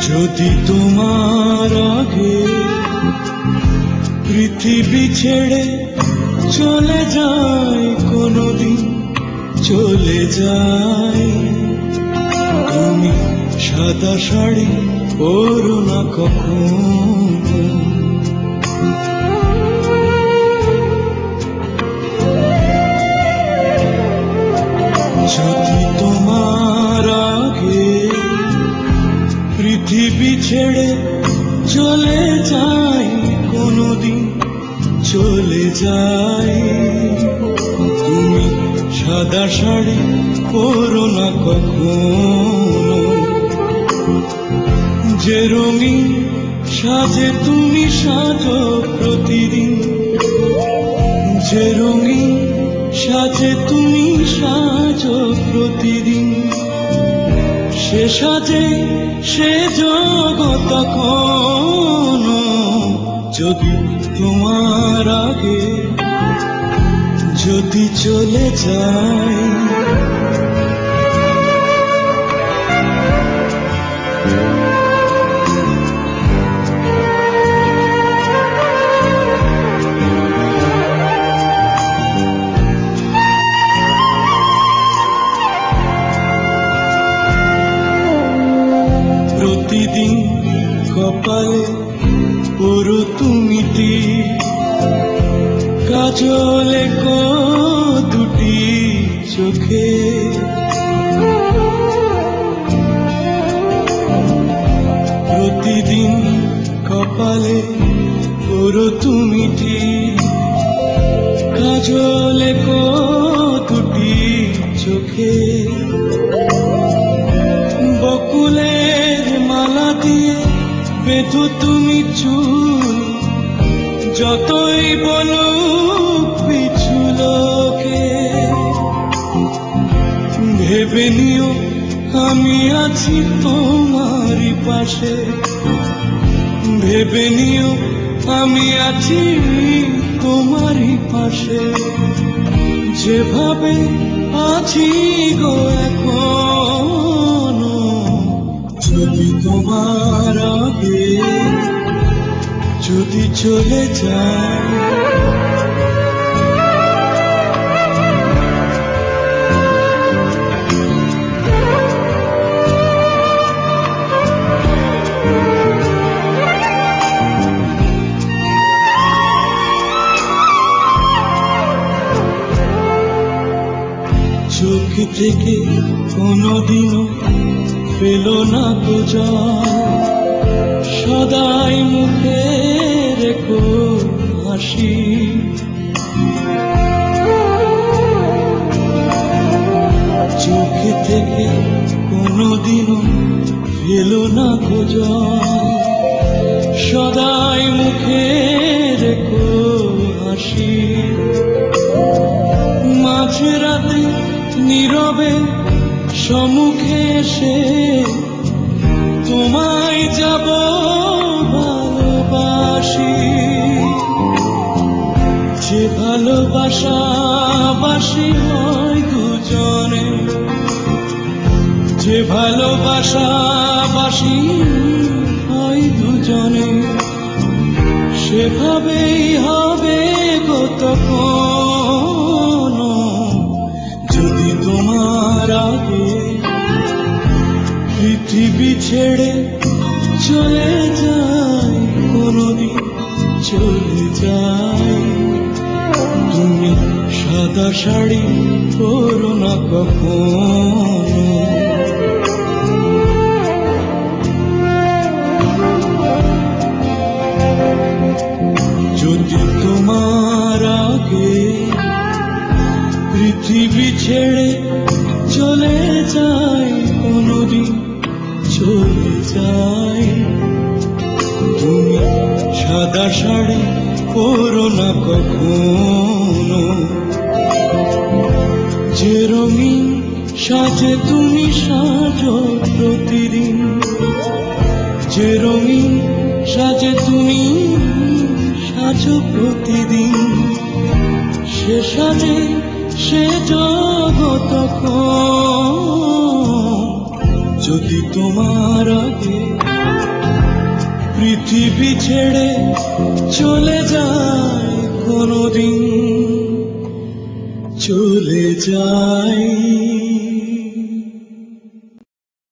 যদি তোমার আগে পৃথিবী ছেড়ে চলে যায়, কোনদিন চলে যায়, তুমি সাদা শাড়ি পরো না কখনো। যদি তোমার আগে পৃথিবী ছেড়ে চলে যায়, কোনদিন চলে যায়, তুমি সাদা শাড়ি পরো না কখনো। যে রঙিন সাজে তুমি সাজো প্রতিদিন, যে রঙিন সাজে তুমি সাজো প্রতিদিন, সে সাজে সে জগৎ কোনো। যদি তোমার আগে যদি চলে যায়, প্রতিদিন কপালে পরো তুমি টিপ, কাজলে কো দুটি চোখে, প্রতিদিন কপালে পরো তুমি টিপ, কাজলে কো দুটি চোখে, বকুলের মালা দিয়ে বেঁধো তুমি চুল, যতই বলো পিছু লোকে, ভেবে নিও আমি আছি তোমারই পাশে, ভেবে নিও আমি আছি তোমারই পাশে, যেভাবে আছি গো এখনো। যদি তোমার আগে যদি চলে যায়, চোখ থেকে কোনদিনও পেলো না তো জল, সদাই মুখে রেখো হাসি, চোখ থেকে কোনদিনও পেলো না তো জল, সদাই মুখে রেখো হাসি, মাঝরাতে নীরবে সম্মুখে এসে তোমায় যাব ভালোবাসি, যে ভালোবাসা বাসি হয় দুজনে, যে ভালোবাসা বাসি হয় দুজনে, সেভাবেই হবে গো তখনো। যদি তোমার আগে পৃথিবী ছেড়ে চলে যায়, কোনদিন চলে যায়, তুমি সাদা শাড়ি পরো না কখনো। যদি তোমার আগে পৃথিবী ছেড়ে চলে যায়, কোনদিন চলে যায়, তুমি সাদা শাড়ি পরো না কখনো। যে রঙিন সাজে তুমি সাজো প্রতিদিন, যে রঙিন সাজে তুমি সাজো প্রতিদিন, সে সাজে সে জগৎ কোনো। যদি তোমার আগে পৃথিবী ছেড়ে চলে যায় কোনদিন, চলে যায়।